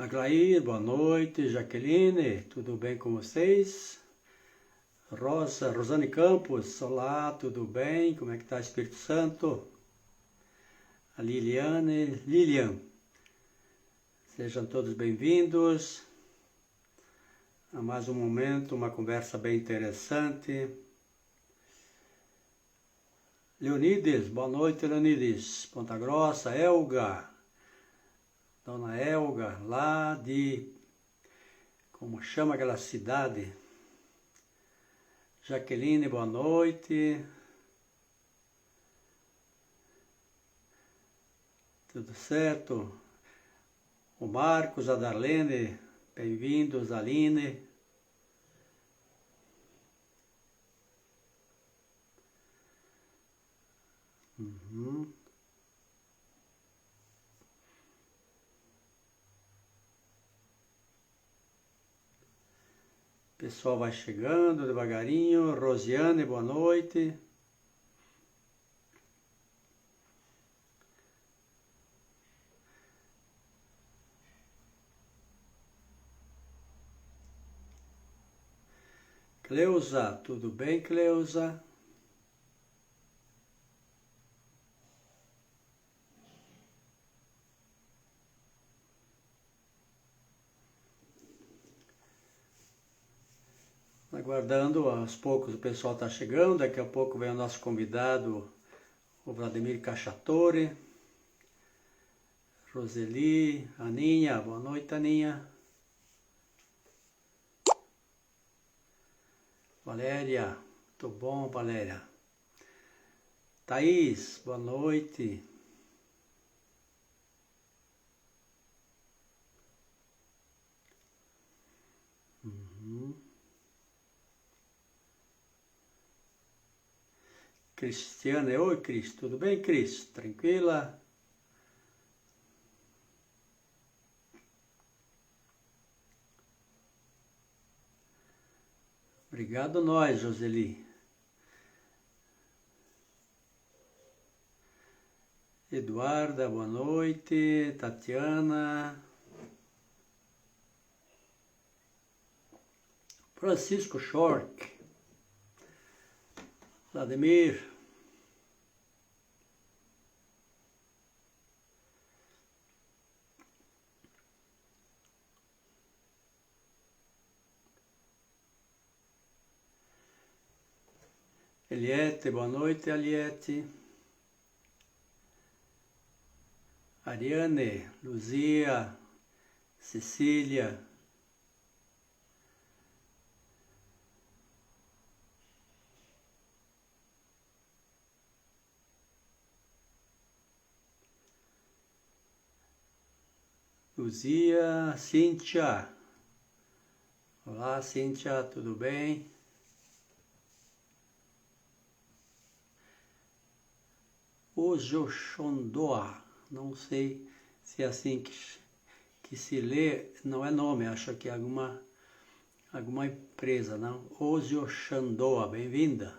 Aglair, boa noite. Jaqueline, tudo bem com vocês? Rosane Campos, olá, tudo bem? Como é que está Espírito Santo? A Lilian, sejam todos bem-vindos a mais um momento, uma conversa bem interessante. Leonides, boa noite, Leonides. Ponta Grossa, Elga, Dona Elga, lá de, como chama aquela cidade? Jaqueline, boa noite. Tudo certo? O Marcos, a Darlene, bem-vindos, Aline. O pessoal vai chegando devagarinho. Rosiane, boa noite. Cleusa, tudo bem, Cleusa? Aguardando, aos poucos o pessoal está chegando. Daqui a pouco vem o nosso convidado, o Vladimir Cacciatore. Roseli, Aninha, boa noite, Aninha. Valéria, tudo bom, Valéria? Thaís, boa noite. Cristiane, oi Cris, tudo bem, Cris? Tranquila? Obrigado nós, Joseli. Eduarda, boa noite. Tatiana. Francisco Schork. Vladimir. Eliette, boa noite, Eliette. Ariane, Luzia, Cecília. Luzia, Cíntia. Olá, Cíntia, tudo bem? Ojoxondoa, não sei se é assim que se lê, não é nome, acho que é alguma empresa, não? Ojoxondoa, bem-vinda.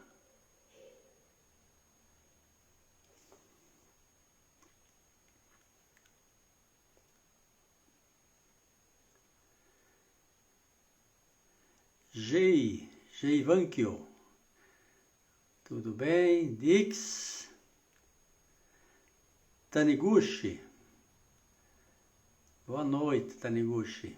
Geivankio, tudo bem? Dix, Taniguchi, boa noite, Taniguchi.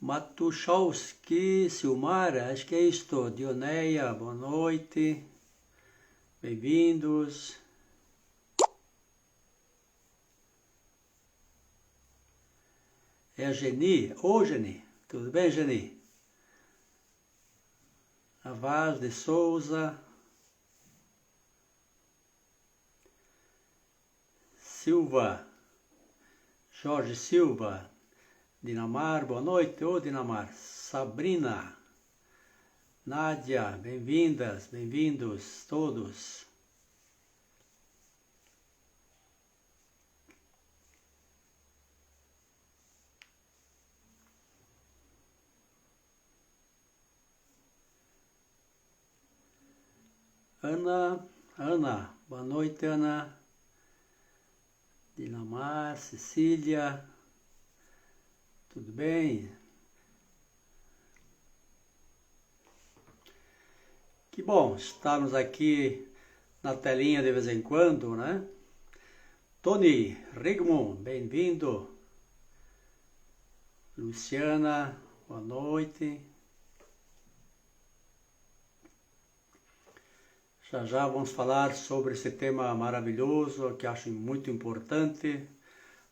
Matuszowski, Silmara, acho que é isto. Dioneia, boa noite. Bem-vindos. É a Geni. Ô, Geni. Tudo bem, Geni? A Vaz de Souza. Silva. Jorge Silva. Dinamar, boa noite. Ô, Dinamar. Sabrina. Nádia, bem-vindas, bem-vindos todos. Ana, boa noite, Ana. Dinamar, Cecília, tudo bem? Que bom estarmos aqui na telinha de vez em quando, né? Tony Rigmond, bem-vindo. Luciana, boa noite. Já vamos falar sobre esse tema maravilhoso que acho muito importante,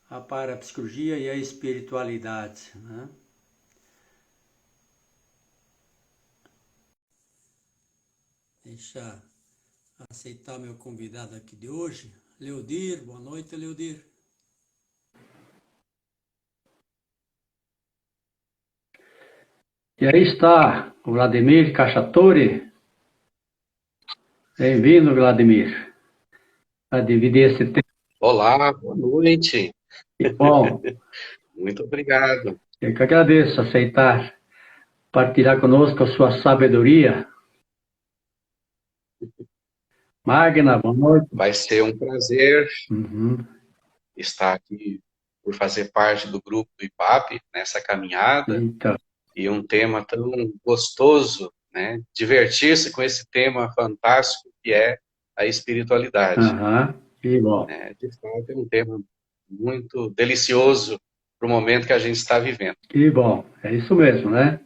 a parapsicologia e a espiritualidade, né? Deixa eu aceitar meu convidado aqui de hoje, Leodir. Boa noite, Leodir. E aí está o Vladimir Cacciatore. Bem-vindo, Vladimir, a dividir esse tempo. Olá, boa noite. Que bom. Muito obrigado. Eu que agradeço aceitar partilhar conosco a sua sabedoria. Magna, boa noite. Vai ser um prazer Uhum. estar aqui por fazer parte do grupo do IPAP nessa caminhada. Então, E um tema tão gostoso, né? Divertir-se com esse tema fantástico que é a espiritualidade. que bom. De fato, é um tema muito delicioso para o momento que a gente está vivendo. Que bom, é isso mesmo, né?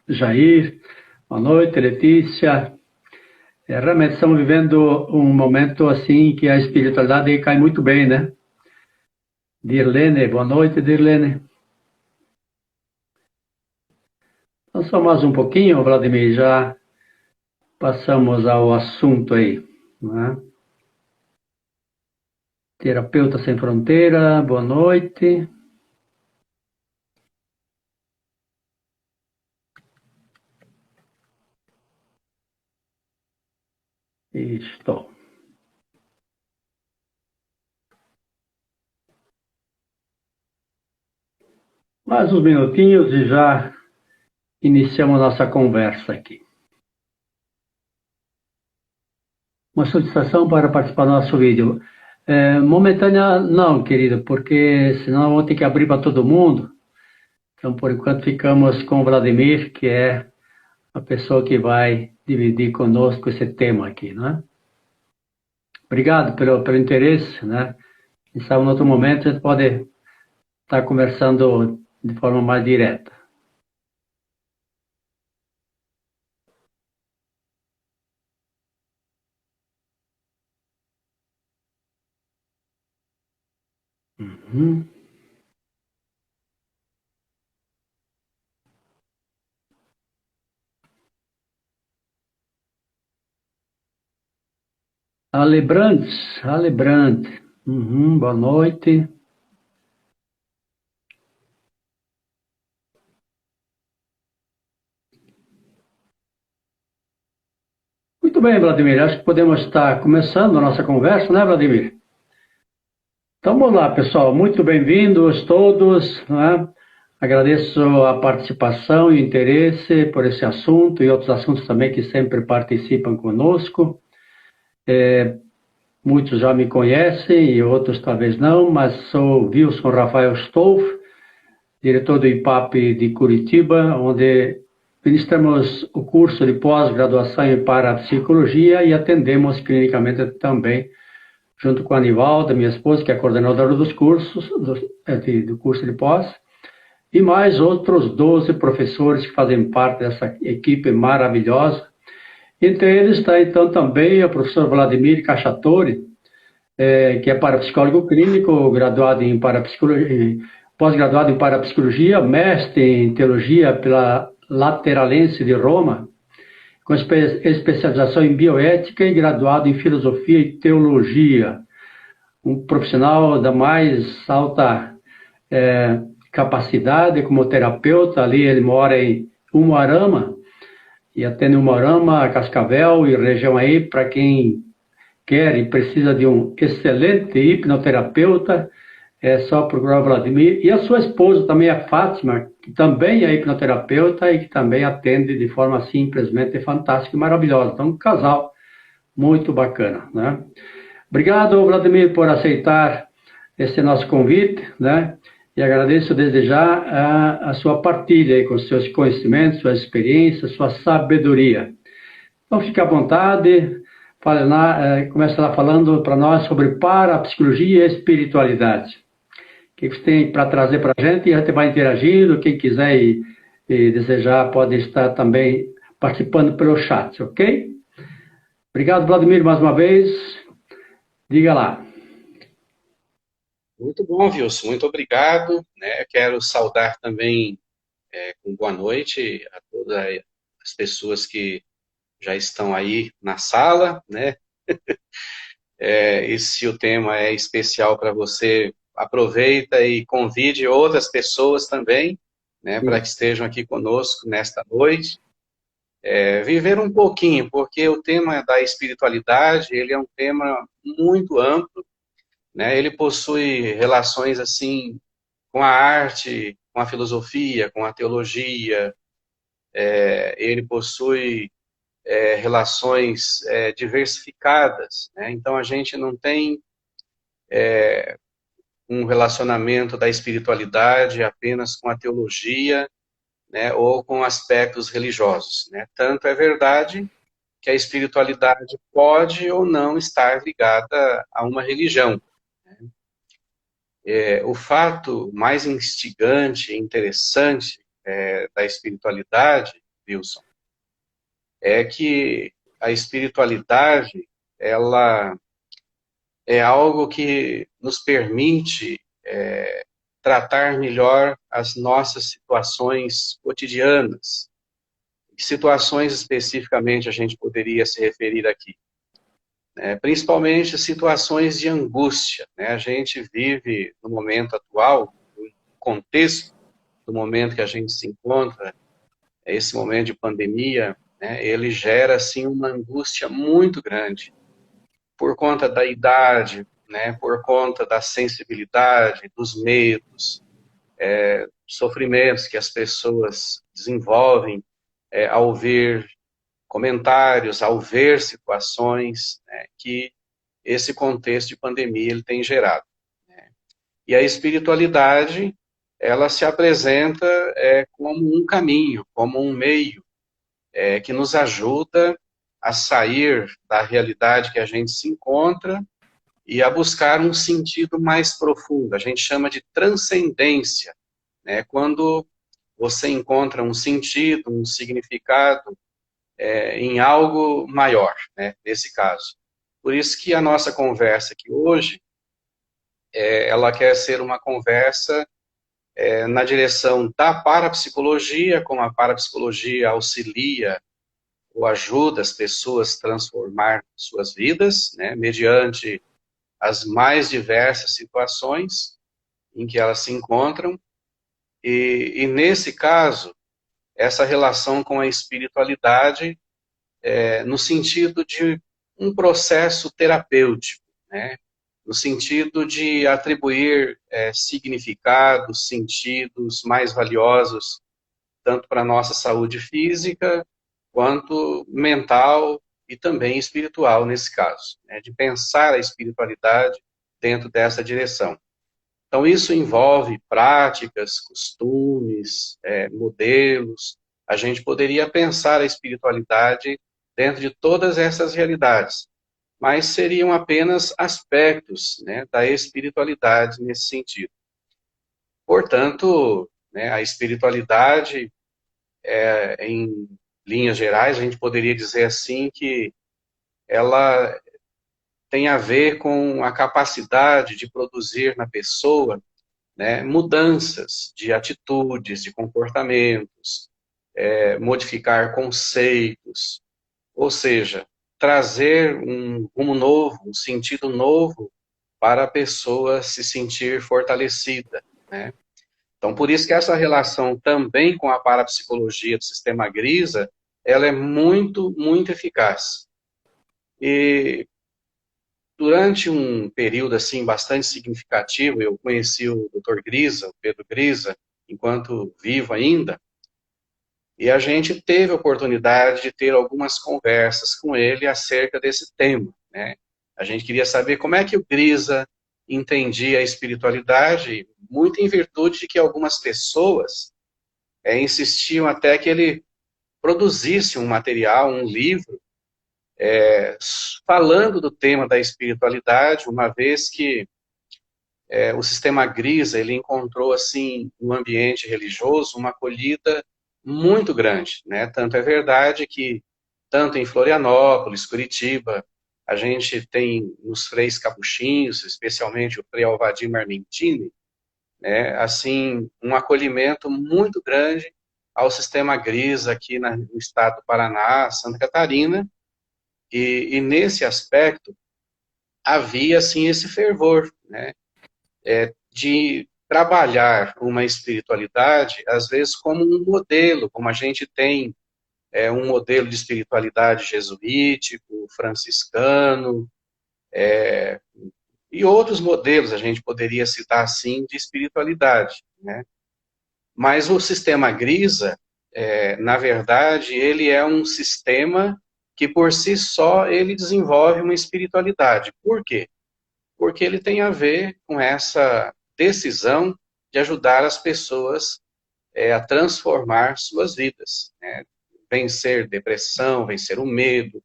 Jair, boa noite, Letícia. Realmente estamos vivendo um momento assim que a espiritualidade cai muito bem, né? Dirlene, boa noite, Dirlene. Então, só mais um pouquinho, Vladimir, já passamos ao assunto aí, né? Terapeuta Sem Fronteira, boa noite. Estou. Mais uns minutinhos e já iniciamos nossa conversa aqui. Uma solicitação para participar do nosso vídeo. Momentânea não, querido, porque senão eu vou ter que abrir para todo mundo. Então, por enquanto, ficamos com o Vladimir, que é a pessoa que vai dividir conosco esse tema aqui, né? Obrigado pelo interesse, né? Quem sabe, em outro momento, a gente pode estar conversando de forma mais direta. Uhum. Alebrante. Boa noite. Muito bem, Vladimir. Acho que podemos estar começando a nossa conversa, né, Vladimir? Então, vamos lá, pessoal. Muito bem-vindos todos, né? Agradeço a participação e o interesse por esse assunto e outros assuntos também que sempre participam conosco. Muitos já me conhecem e outros talvez não, mas sou Wilson Rafael Stolf, diretor do IPAP de Curitiba, onde ministramos o curso de pós-graduação em parapsicologia e atendemos clinicamente também, junto com a Anivalda, minha esposa, que é coordenadora dos cursos, do curso de pós, e mais outros 12 professores que fazem parte dessa equipe maravilhosa. Entre eles está, então, também o professor Vladimir Cacciatore, que é parapsicólogo clínico, graduado em parapsicologia, pós-graduado em parapsicologia, mestre em teologia pela Lateranense de Roma, com especialização em bioética e graduado em filosofia e teologia. Um profissional da mais alta capacidade como terapeuta. Ali ele mora em Umuarama, e atende Umuarama, Cascavel e região aí, para quem quer e precisa de um excelente hipnoterapeuta, é só procurar o Vladimir. E a sua esposa também, a Fátima, que também é hipnoterapeuta e que também atende de forma simplesmente fantástica e maravilhosa. Então, um casal Muito bacana, né? Obrigado, Vladimir, por aceitar esse nosso convite, né? E agradeço desde já a sua partilha aí com seus conhecimentos, suas experiências, sua sabedoria. Então, fique à vontade, começa lá falando para nós sobre parapsicologia e espiritualidade. O que você tem para trazer para a gente? E a gente vai interagindo. Quem quiser e desejar pode estar também participando pelo chat, ok? Obrigado, Vladimir, mais uma vez. Diga lá. Muito bom, Wilson. Muito obrigado. Né? Quero saudar também com boa noite a todas as pessoas que já estão aí na sala, né? E se o tema é especial para você, aproveita e convide outras pessoas também, né, para que estejam aqui conosco nesta noite. Viver um pouquinho, porque o tema da espiritualidade, ele é um tema muito amplo, né? Ele possui relações assim com a arte, com a filosofia, com a teologia. Ele possui relações diversificadas, né? Então a gente não tem um relacionamento da espiritualidade apenas com a teologia, né, ou com aspectos religiosos, né? Tanto é verdade que a espiritualidade pode ou não estar ligada a uma religião. O fato mais instigante e interessante da espiritualidade, Wilson, é que a espiritualidade, ela é algo que nos permite tratar melhor as nossas situações cotidianas. Que situações especificamente a gente poderia se referir aqui? Principalmente situações de angústia, né? A gente vive no momento atual, no contexto do momento que a gente se encontra, esse momento de pandemia, né? Ele gera assim uma angústia muito grande por conta da idade, né? Por conta da sensibilidade, dos medos, sofrimentos que as pessoas desenvolvem ao ver comentários, ao ver situações, né, que esse contexto de pandemia ele tem gerado. Né? E a espiritualidade, ela se apresenta como um caminho, como um meio que nos ajuda a sair da realidade que a gente se encontra e a buscar um sentido mais profundo. A gente chama de transcendência, né? Quando você encontra um sentido, um significado em algo maior, né, nesse caso. Por isso que a nossa conversa aqui hoje, ela quer ser uma conversa na direção da parapsicologia, como a parapsicologia auxilia ou ajuda as pessoas a transformar suas vidas, né, mediante as mais diversas situações em que elas se encontram. E nesse caso, essa relação com a espiritualidade no sentido de um processo terapêutico, né? No sentido de atribuir significados, sentidos mais valiosos, tanto para a nossa saúde física, quanto mental e também espiritual, nesse caso, né? De pensar a espiritualidade dentro dessa direção. Então, isso envolve práticas, costumes, modelos. A gente poderia pensar a espiritualidade dentro de todas essas realidades, mas seriam apenas aspectos, né, da espiritualidade nesse sentido. Portanto, né, a espiritualidade, em linhas gerais, a gente poderia dizer assim que ela tem a ver com a capacidade de produzir na pessoa, né, mudanças de atitudes, de comportamentos, modificar conceitos, ou seja, trazer um rumo novo, um sentido novo para a pessoa se sentir fortalecida, né? Então, por isso que essa relação também com a parapsicologia do sistema Grisa, ela é muito, muito eficaz. E durante um período assim bastante significativo, eu conheci o Dr. Grisa, o Pedro Grisa, enquanto vivo ainda, E a gente teve a oportunidade de ter algumas conversas com ele acerca desse tema, né? A gente queria saber como é que o Grisa entendia a espiritualidade, muito em virtude de que algumas pessoas insistiam até que ele produzisse um material, um livro, falando do tema da espiritualidade, uma vez que o sistema Grisa, ele encontrou, assim, no ambiente religioso, uma acolhida muito grande, né? Tanto é verdade que, tanto em Florianópolis, Curitiba, a gente tem nos freis capuchinhos, especialmente o Frei Alvadir Marmentini, né? Assim, um acolhimento muito grande ao sistema Grisa aqui no estado do Paraná, Santa Catarina, e nesse aspecto havia, assim, esse fervor, né? De trabalhar uma espiritualidade, às vezes, como um modelo, como a gente tem um modelo de espiritualidade jesuítico, franciscano, e outros modelos a gente poderia citar assim de espiritualidade, né? Mas o sistema Grisa, na verdade, ele é um sistema que por si só ele desenvolve uma espiritualidade. Por quê? Porque ele tem a ver com essa decisão de ajudar as pessoas a transformar suas vidas, né? Vencer depressão, vencer o medo,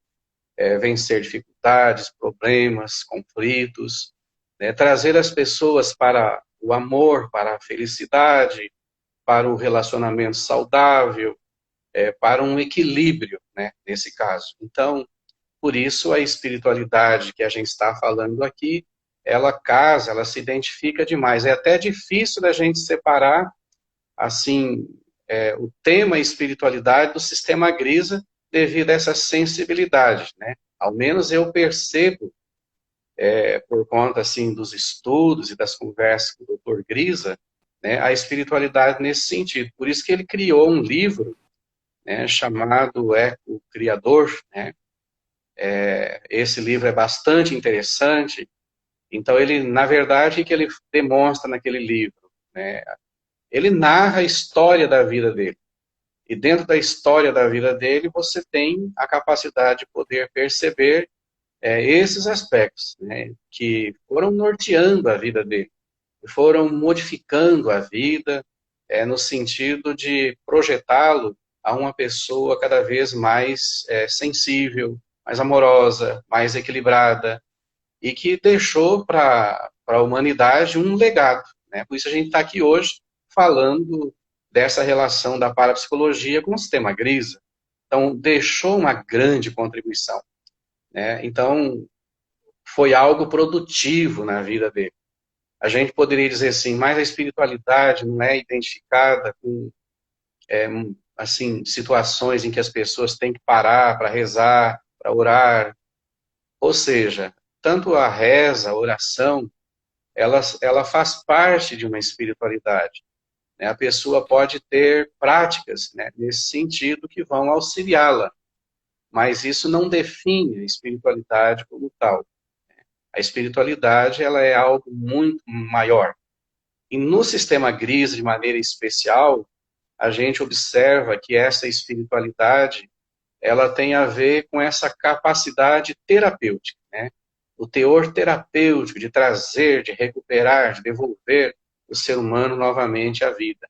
vencer dificuldades, problemas, conflitos, né? Trazer as pessoas para o amor, para a felicidade, para o relacionamento saudável, para um equilíbrio, né, nesse caso. Então, por isso a espiritualidade que a gente está falando aqui, ela casa, ela se identifica demais. É até difícil da gente separar, assim, o tema espiritualidade do sistema Grisa devido a essa sensibilidade, né? Ao menos eu percebo, por conta, assim, dos estudos e das conversas com o Dr. Grisa, né, a espiritualidade nesse sentido. Por isso que ele criou um livro, né, chamado Eco Criador, né? Esse livro é bastante interessante. Então, ele, na verdade, o que ele demonstra naquele livro? Né? Ele narra a história da vida dele. E dentro da história da vida dele, você tem a capacidade de poder perceber esses aspectos, né, que foram norteando a vida dele, foram modificando a vida, no sentido de projetá-lo a uma pessoa cada vez mais sensível, mais amorosa, mais equilibrada, e que deixou para a humanidade um legado, né? Por isso a gente está aqui hoje falando dessa relação da parapsicologia com o sistema Grisa. Então, deixou uma grande contribuição, né? Então, foi algo produtivo na vida dele. A gente poderia dizer assim, mas a espiritualidade não é identificada com, assim, situações em que as pessoas têm que parar para rezar, para orar. Ou seja, tanto a reza, a oração, ela faz parte de uma espiritualidade, né? A pessoa pode ter práticas, né, nesse sentido que vão auxiliá-la, mas isso não define a espiritualidade como tal. A espiritualidade ela é algo muito maior. E no sistema Gris, de maneira especial, a gente observa que essa espiritualidade ela tem a ver com essa capacidade terapêutica, né? O teor terapêutico de trazer, de recuperar, de devolver o ser humano novamente à vida.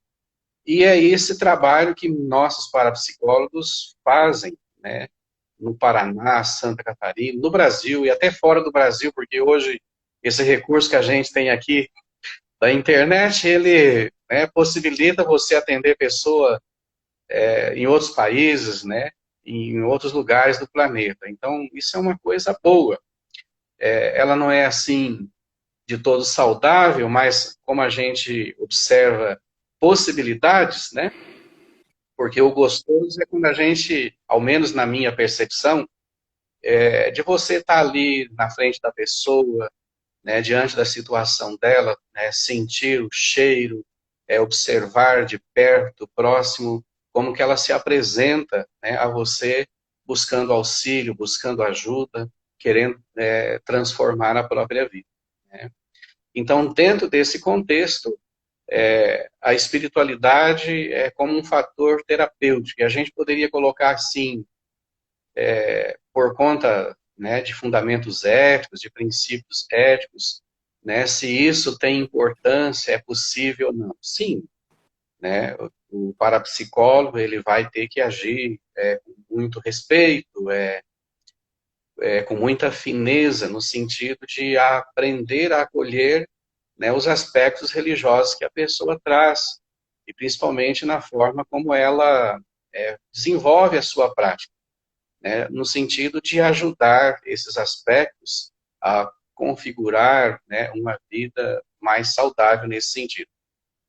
E é esse trabalho que nossos parapsicólogos fazem, né? No Paraná, Santa Catarina, no Brasil e até fora do Brasil, porque hoje esse recurso que a gente tem aqui da internet, ele, né, possibilita você atender pessoa em outros países, né, em outros lugares do planeta. Então, isso é uma coisa boa. Ela não é assim de todo saudável, mas como a gente observa possibilidades, né? Porque o gostoso é quando a gente, ao menos na minha percepção, de você estar ali na frente da pessoa, né, diante da situação dela, né, sentir o cheiro, observar de perto, próximo, como que ela se apresenta, né, a você, buscando auxílio, buscando ajuda, querendo transformar a própria vida, né? Então, dentro desse contexto, a espiritualidade é como um fator terapêutico, e a gente poderia colocar assim, por conta, né, de fundamentos éticos, de princípios éticos, né, se isso tem importância, é possível ou não. Sim, né, o parapsicólogo ele vai ter que agir com muito respeito, com muita fineza, no sentido de aprender a acolher, né, os aspectos religiosos que a pessoa traz, e principalmente na forma como ela desenvolve a sua prática, né, no sentido de ajudar esses aspectos a configurar, né, uma vida mais saudável nesse sentido.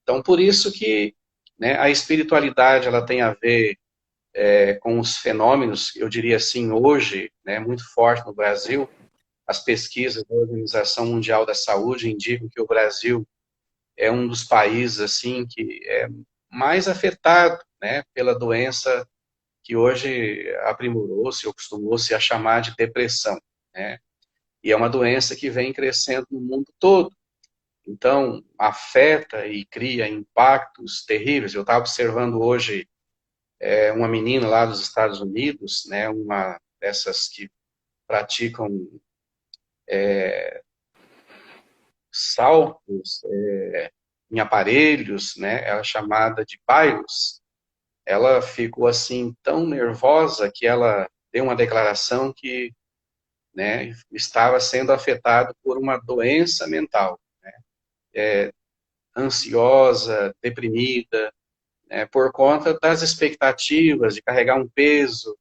Então, por isso que, né, a espiritualidade ela tem a ver com os fenômenos, eu diria assim, hoje, né, muito forte no Brasil. As pesquisas da Organização Mundial da Saúde indicam que o Brasil é um dos países assim que é mais afetado, né, pela doença que hoje aprimorou-se, ou costumou-se a chamar de depressão, né? E é uma doença que vem crescendo no mundo todo. Então, afeta e cria impactos terríveis. Eu estava observando hoje uma menina lá dos Estados Unidos, né, uma dessas que praticam saltos em aparelhos, né, ela é chamada de Piros. Ela ficou assim tão nervosa que ela deu uma declaração que, né, estava sendo afetado por uma doença mental, ansiosa, deprimida, né, por conta das expectativas de carregar um peso.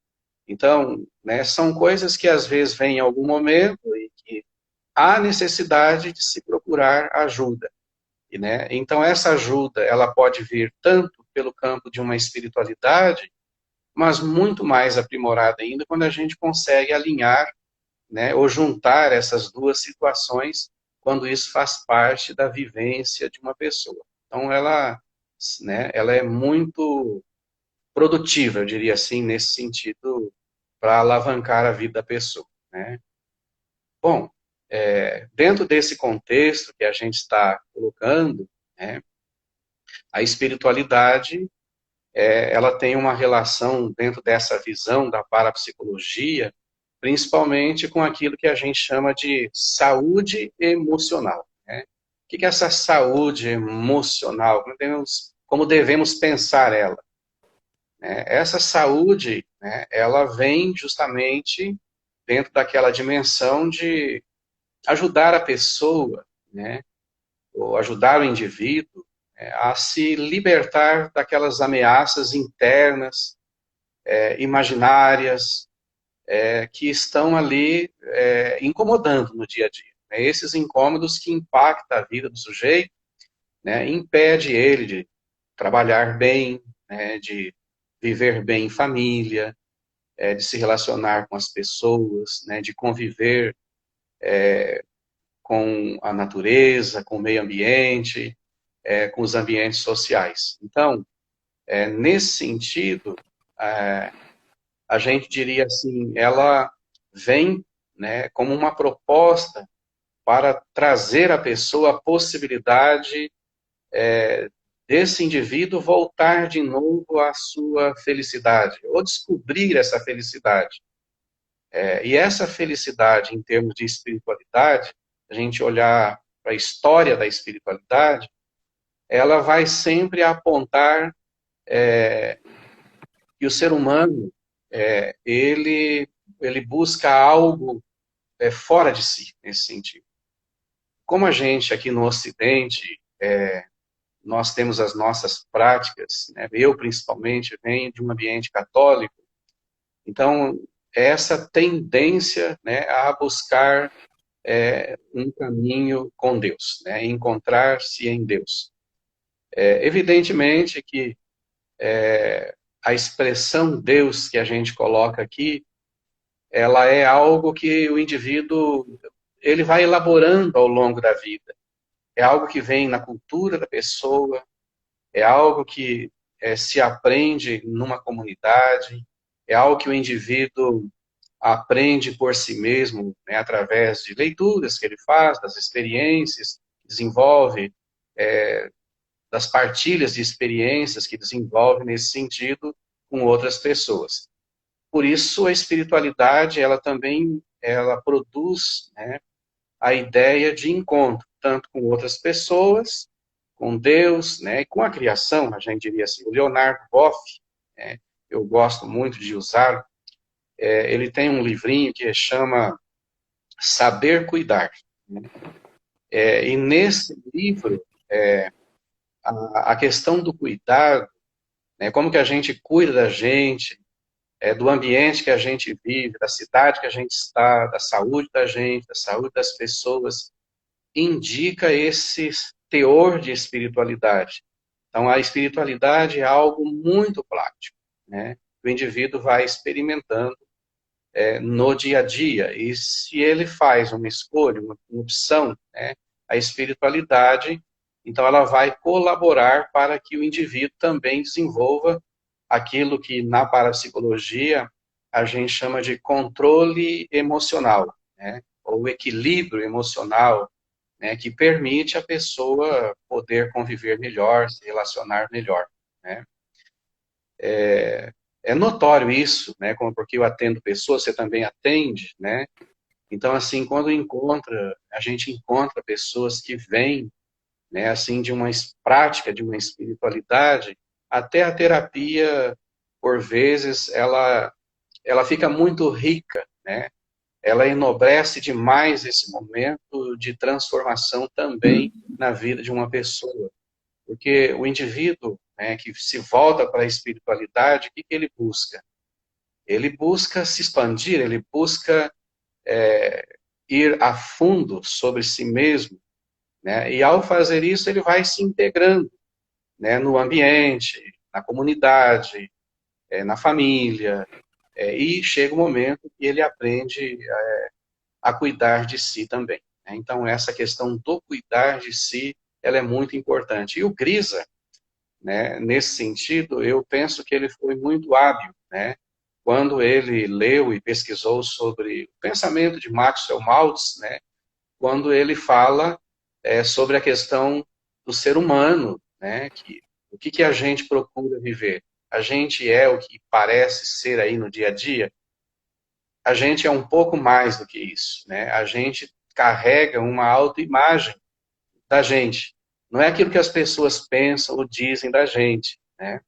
Então, né, são coisas que às vezes vêm em algum momento e que há necessidade de se procurar ajuda. E, né, então essa ajuda ela pode vir tanto pelo campo de uma espiritualidade, mas muito mais aprimorada ainda quando a gente consegue alinhar, né, ou juntar essas duas situações, quando isso faz parte da vivência de uma pessoa. Então ela, né, ela é muito produtiva, eu diria assim, nesse sentido, para alavancar a vida da pessoa, né? Bom, dentro desse contexto que a gente está colocando, né, a espiritualidade, ela tem uma relação dentro dessa visão da parapsicologia, principalmente com aquilo que a gente chama de saúde emocional, né? O que é essa saúde emocional? Como devemos pensar ela? Né? Essa saúde, né, ela vem justamente dentro daquela dimensão de ajudar a pessoa, né, ou ajudar o indivíduo a se libertar daquelas ameaças internas, imaginárias, que estão ali incomodando no dia a dia. Né? Esses incômodos que impactam a vida do sujeito, né, impede ele de trabalhar bem, né, de viver bem em família, de se relacionar com as pessoas, né, de conviver com a natureza, com o meio ambiente, com os ambientes sociais. Então, nesse sentido, a gente diria assim, ela vem, né, como uma proposta para trazer à pessoa a possibilidade desse indivíduo voltar de novo à sua felicidade, ou descobrir essa felicidade. E essa felicidade, em termos de espiritualidade, a gente olhar para a história da espiritualidade, ela vai sempre apontar que o ser humano, ele busca algo fora de si, nesse sentido. Como a gente aqui no Ocidente, nós temos as nossas práticas, né? Eu principalmente venho de um ambiente católico, então essa tendência, né, a buscar um caminho com Deus, né, encontrar-se em Deus. Evidentemente que a expressão Deus que a gente coloca aqui, ela é algo que o indivíduo ele vai elaborando ao longo da vida. É algo que vem na cultura da pessoa, é algo que se aprende numa comunidade, é algo que o indivíduo aprende por si mesmo, né, através de leituras que ele faz, das experiências que desenvolve das partilhas de experiências que desenvolve nesse sentido com outras pessoas. Por isso, a espiritualidade, ela também, ela produz, né, a ideia de encontro, tanto com outras pessoas, com Deus, né, e com a criação, a gente diria assim. O Leonardo Boff, né, eu gosto muito de usar, ele tem um livrinho que chama Saber Cuidar, né? E nesse livro, a questão do cuidado, né, como que a gente cuida da gente, do ambiente que a gente vive, da cidade que a gente está, da saúde da gente, da saúde das pessoas, indica esse teor de espiritualidade. Então, a espiritualidade é algo muito prático, né? O indivíduo vai experimentando no dia a dia. E se ele faz uma escolha, uma opção, né, a espiritualidade, então ela vai colaborar para que o indivíduo também desenvolva aquilo que na parapsicologia a gente chama de controle emocional, né, ou equilíbrio emocional, né, que permite a pessoa poder conviver melhor, se relacionar melhor, né. É notório isso, né, porque eu atendo pessoas, você também atende, né? Então, assim, quando a gente encontra pessoas que vêm, né, assim, de uma prática, de uma espiritualidade, até a terapia, por vezes, ela fica muito rica, né? Ela enobrece demais esse momento de transformação também na vida de uma pessoa. Porque o indivíduo, né, que se volta para a espiritualidade, o que ele busca? Ele busca se expandir, ele busca ir a fundo sobre si mesmo, né? E ao fazer isso, ele vai se integrando, né, no ambiente, na comunidade, na família, e chega o momento que ele aprende a cuidar de si também, né? Então, essa questão do cuidar de si, ela é muito importante. E o Grisa, né, nesse sentido, eu penso que ele foi muito hábil, né? Quando ele leu e pesquisou sobre o pensamento de Maxwell Maltz, né, quando ele fala sobre a questão do ser humano, né, o que a gente procura viver? A gente é o que parece ser aí no dia a dia? A gente é um pouco mais do que isso, né? A gente carrega uma autoimagem da gente. Não é aquilo que as pessoas pensam ou dizem da gente, né?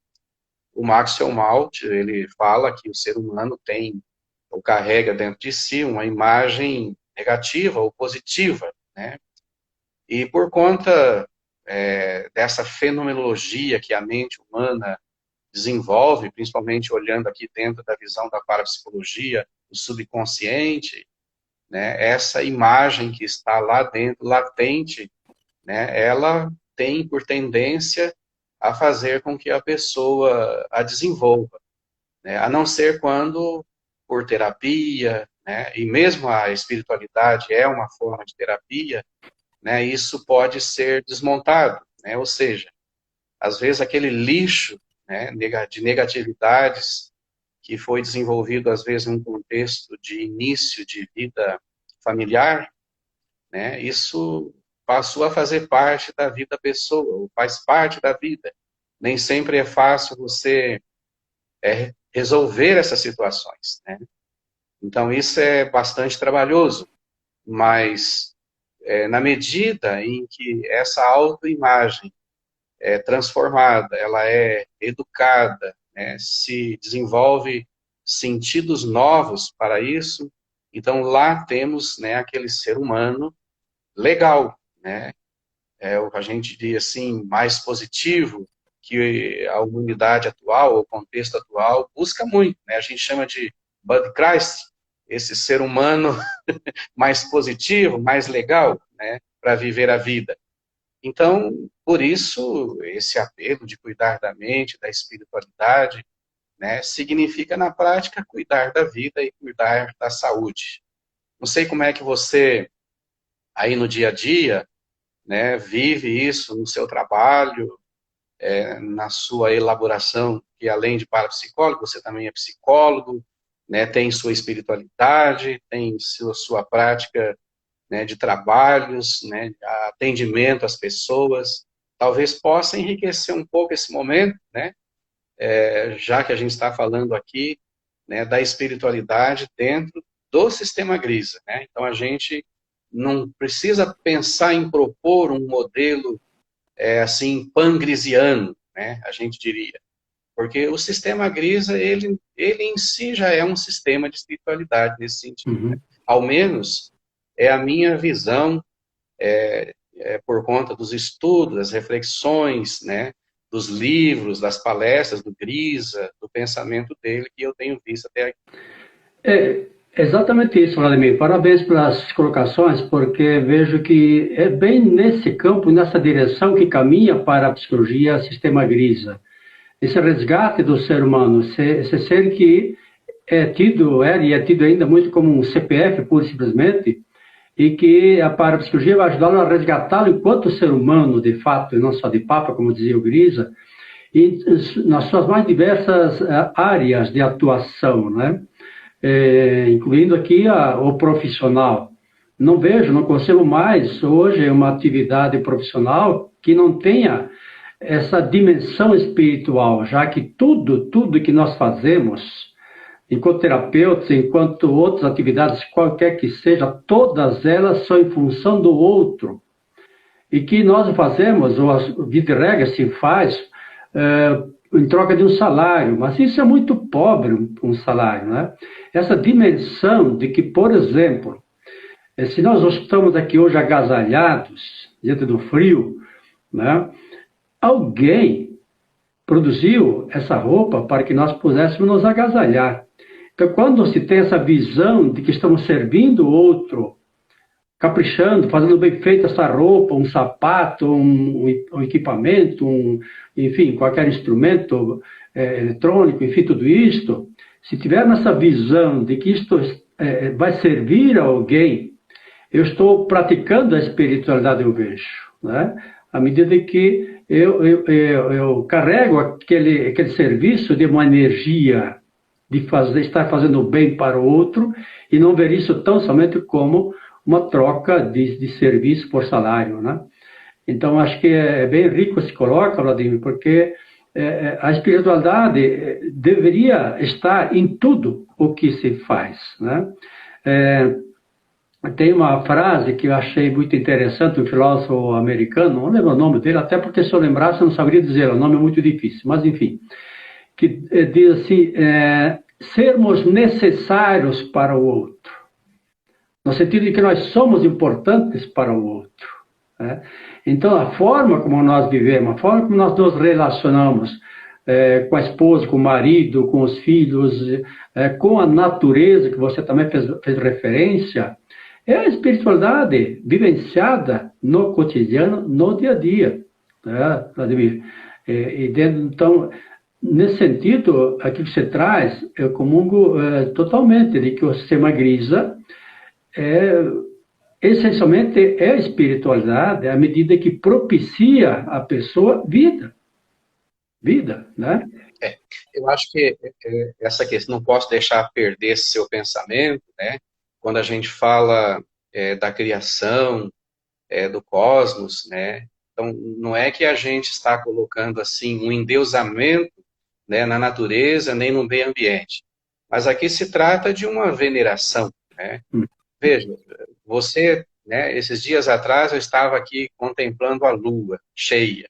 O Maxwell Maltz, ele fala que o ser humano tem ou carrega dentro de si uma imagem negativa ou positiva, né? E por conta dessa fenomenologia que a mente humana desenvolve, principalmente olhando aqui dentro da visão da parapsicologia, o subconsciente, né? Essa imagem que está lá dentro, latente, né? Ela tem por tendência a fazer com que a pessoa a desenvolva, né? A não ser quando, por terapia, né? E mesmo a espiritualidade é uma forma de terapia, né? Isso pode ser desmontado, né? Ou seja, às vezes aquele lixo, né, de negatividades que foi desenvolvido, às vezes, num contexto de início de vida familiar, né? Isso passou a fazer parte da vida da pessoa, ou faz parte da vida. Nem sempre é fácil você resolver essas situações, né? Então, isso é bastante trabalhoso, mas na medida em que essa autoimagem é transformada, ela é educada, né, se desenvolve sentidos novos para isso, então lá temos, né, aquele ser humano legal, né, o que a gente diria assim, mais positivo, que a humanidade atual, o contexto atual, busca muito, né? A gente chama de Bud Christ, esse ser humano mais positivo, mais legal, né, para viver a vida. Então, por isso, esse apelo de cuidar da mente, da espiritualidade, né, significa, na prática, cuidar da vida e cuidar da saúde. Não sei como é que você, aí no dia a dia, né, vive isso no seu trabalho, na sua elaboração, que além de parapsicólogo, você também é psicólogo, né, tem sua espiritualidade, tem sua prática, né, de trabalhos, né, atendimento às pessoas. talvez possa enriquecer um pouco esse momento, né? Já que a gente está falando aqui, né, da espiritualidade dentro do sistema Grisa, né? Então a gente não precisa pensar em propor um modelo assim pangrisiano, né? A gente diria, porque o sistema Grisa ele em si já é um sistema de espiritualidade nesse sentido, né? Uhum. Ao menos é a minha visão, por conta dos estudos, das reflexões, né, dos livros, das palestras do Grisa, do pensamento dele, que eu tenho visto até aqui. É exatamente isso, Vladimir. Parabéns pelas colocações, porque vejo que é bem nesse campo, nessa direção que caminha para a psicologia sistema Grisa. Esse resgate do ser humano, esse ser que era e é tido ainda muito como um CPF, pura e simplesmente, e que a parapsicologia vai ajudá-lo a resgatá-lo enquanto ser humano, de fato, e não só de papa, como dizia o Grisa, e nas suas mais diversas áreas de atuação, né? Incluindo aqui o profissional. Não vejo, não concebo mais hoje uma atividade profissional que não tenha essa dimensão espiritual, já que tudo que nós fazemos, enquanto terapeutas, enquanto outras atividades, qualquer que seja, todas elas são em função do outro. E que nós fazemos, ou a vida de regra se faz, em troca de um salário. Mas isso é muito pobre, um salário, né? Essa dimensão de que, por exemplo, se nós estamos aqui hoje agasalhados, diante do frio, né? Alguém produziu essa roupa para que nós pudéssemos nos agasalhar. Então, quando se tem essa visão de que estamos servindo o outro, caprichando, fazendo bem feita essa roupa, um sapato, um equipamento, enfim, qualquer instrumento eletrônico, enfim, tudo isto, se tivermos essa visão de que isto vai servir a alguém, eu estou praticando a espiritualidade, eu vejo, né? À medida que eu carrego aquele serviço de uma energia de estar fazendo bem para o outro e não ver isso tão somente como uma troca de serviço por salário, né? Então, acho que é bem rico se coloca, Vladimir, porque a espiritualidade deveria estar em tudo o que se faz, né? Tem uma frase que eu achei muito interessante, um filósofo americano, não lembro o nome dele, até porque se eu lembrasse eu não saberia dizer, o nome é muito difícil, mas enfim, que diz assim, sermos necessários para o outro, no sentido de que nós somos importantes para o outro, né? Então, a forma como nós vivemos, a forma como nós nos relacionamos com a esposa, com o marido, com os filhos, com a natureza, que você também fez referência, é a espiritualidade vivenciada no cotidiano, no dia a dia, né, Vladimir? Então, nesse sentido, aqui que você traz, eu comungo totalmente de que o sistema Grisa essencialmente é a espiritualidade à medida que propicia a pessoa vida, né? Eu acho que essa questão, não posso deixar perder esse seu pensamento, né? Quando a gente fala da criação, do cosmos, né? Então, não é que a gente está colocando assim um endeusamento, né, na natureza, nem no meio ambiente. Mas aqui se trata de uma veneração, né? Veja, você, né, esses dias atrás eu estava aqui contemplando a lua cheia,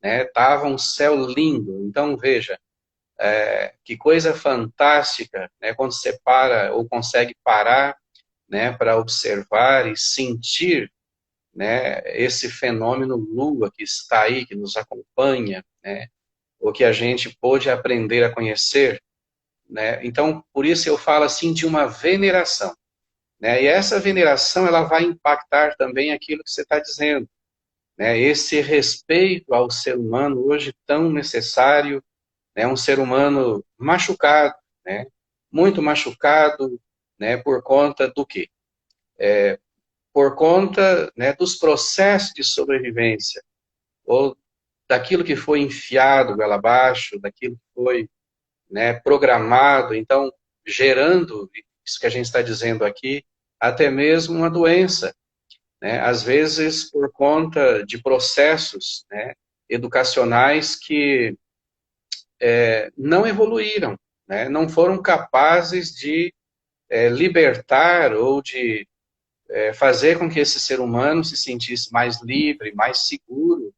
né? Tava um céu lindo. Então, veja, que coisa fantástica, né, quando você para ou consegue parar, né, para observar e sentir, né, esse fenômeno lua que está aí, que nos acompanha, né, ou que a gente pôde aprender a conhecer, né? Então, por isso eu falo assim de uma veneração, né? E essa veneração ela vai impactar também aquilo que você está dizendo, né? Esse respeito ao ser humano hoje tão necessário, né? Um ser humano machucado, né? Muito machucado, né? Por conta do quê? Por conta, né, dos processos de sobrevivência, ou daquilo que foi enfiado goela abaixo, daquilo que foi, né, programado, então gerando, isso que a gente está dizendo aqui, até mesmo uma doença, né, às vezes por conta de processos, né, educacionais que não evoluíram, né? Não foram capazes de libertar ou de fazer com que esse ser humano se sentisse mais livre, mais seguro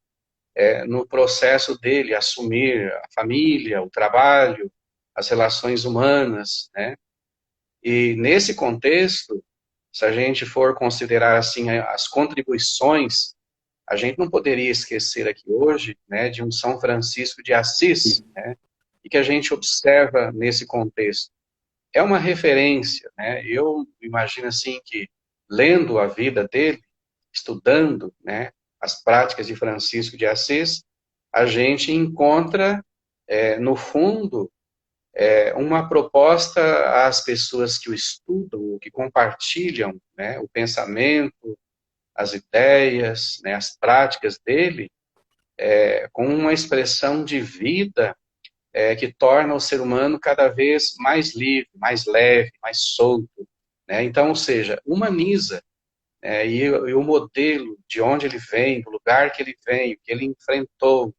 no processo dele assumir a família, o trabalho, as relações humanas, né? E nesse contexto, se a gente for considerar assim as contribuições, a gente não poderia esquecer aqui hoje, né, de um São Francisco de Assis, né, e que a gente observa nesse contexto. É uma referência, né? Eu imagino assim que lendo a vida dele, estudando, né, as práticas de Francisco de Assis, a gente encontra, no fundo, uma proposta às pessoas que o estudam, que compartilham, né, o pensamento, as ideias, né, as práticas dele, com uma expressão de vida que torna o ser humano cada vez mais livre, mais leve, mais solto, né? Então, ou seja, humaniza, e o modelo de onde ele vem, do lugar que ele vem, o que ele enfrentou,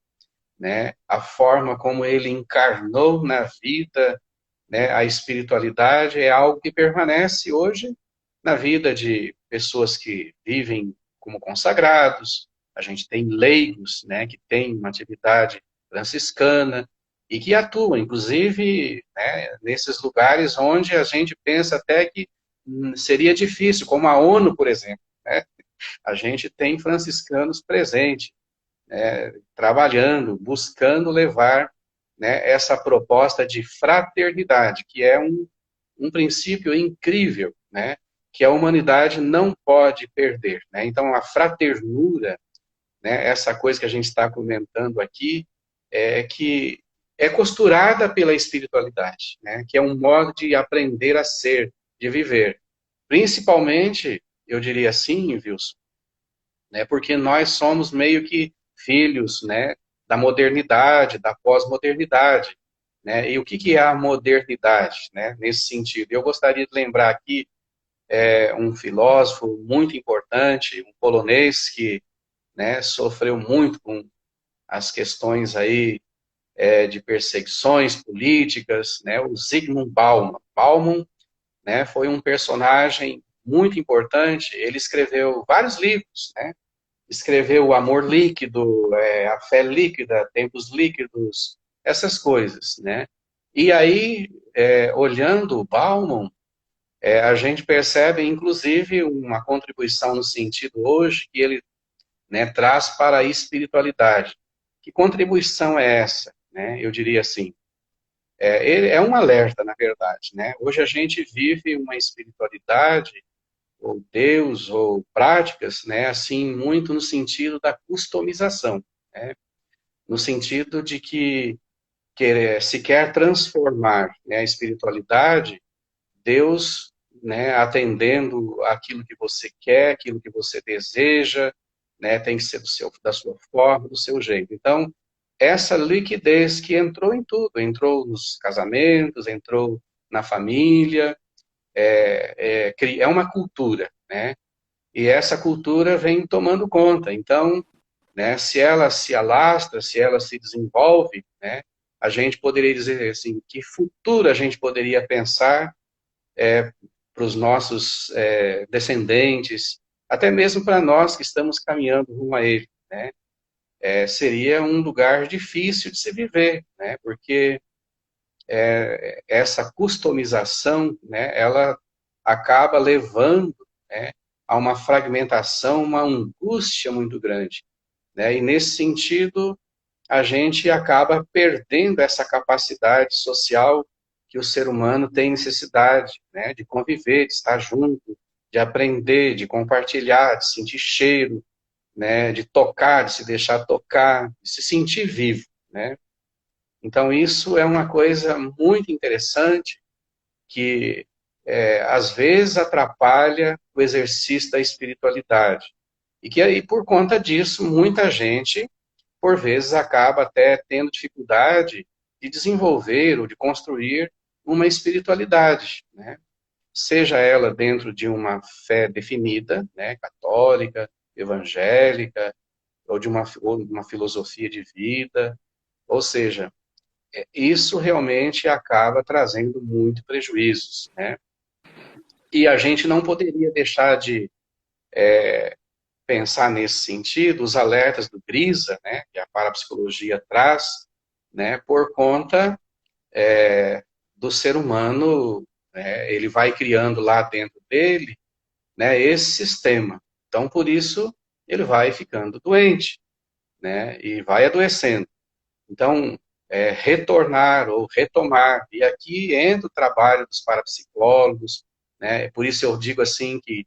né? A forma como ele encarnou na vida, né? A espiritualidade é algo que permanece hoje na vida de pessoas que vivem como consagrados. A gente tem leigos, né, que têm uma atividade franciscana e que atuam, inclusive, né, nesses lugares onde a gente pensa até que seria difícil, como a ONU, por exemplo, né? A gente tem franciscanos presentes, né, trabalhando, buscando levar, né, essa proposta de fraternidade, que é um princípio incrível, né, que a humanidade não pode perder, né? Então, a fraternura, né, essa coisa que a gente está comentando aqui, que é costurada pela espiritualidade, né, que é um modo de aprender a ser, de viver. Principalmente, eu diria assim, Wilson, né, porque nós somos meio que filhos, né, da modernidade, da pós-modernidade, né? E o que é a modernidade, né, nesse sentido? Eu gostaria de lembrar aqui um filósofo muito importante, um polonês que, né, sofreu muito com as questões aí de perseguições políticas, né, o Zygmunt Bauman. Bauman, né, foi um personagem muito importante, ele escreveu vários livros, né, escreveu O Amor Líquido, A Fé Líquida, Tempos Líquidos, essas coisas, né? E aí, olhando o Bauman, a gente percebe, inclusive, uma contribuição no sentido hoje que ele, né, traz para a espiritualidade. Que contribuição é essa? Né? Eu diria assim, ele é um alerta, na verdade, né? Hoje a gente vive uma espiritualidade ou Deus, ou práticas, né, assim, muito no sentido da customização, né, no sentido de que se quer transformar, né, a espiritualidade, Deus, né, atendendo aquilo que você quer, aquilo que você deseja, né, tem que ser da sua forma, do seu jeito. Então, essa liquidez que entrou em tudo, entrou nos casamentos, entrou na família, é uma cultura, né? E essa cultura vem tomando conta. Então, né, se ela se alastra, se ela se desenvolve, né, a gente poderia dizer assim, que futuro a gente poderia pensar para os nossos descendentes, até mesmo para nós que estamos caminhando rumo a ele, né? Seria um lugar difícil de se viver, né? Porque essa customização, né, ela acaba levando, né, a uma fragmentação, uma angústia muito grande, né? E nesse sentido, a gente acaba perdendo essa capacidade social que o ser humano tem necessidade, né, de conviver, de estar junto, de aprender, de compartilhar, de sentir cheiro, né, de tocar, de se deixar tocar, de se sentir vivo, né? Então, isso é uma coisa muito interessante que, às vezes, atrapalha o exercício da espiritualidade. E que, aí, por conta disso, muita gente, por vezes, acaba até tendo dificuldade de desenvolver ou de construir uma espiritualidade, né? Seja ela dentro de uma fé definida, né, católica, evangélica, ou de uma filosofia de vida, ou seja, isso realmente acaba trazendo muito prejuízos, né? E a gente não poderia deixar de pensar nesse sentido, os alertas do GRISA, né, que a parapsicologia traz, né, por conta do ser humano, né, ele vai criando lá dentro dele, né, esse sistema. Então, por isso, ele vai ficando doente, né, e vai adoecendo. Então, retornar ou retomar, e aqui entra o trabalho dos parapsicólogos, né, por isso eu digo assim que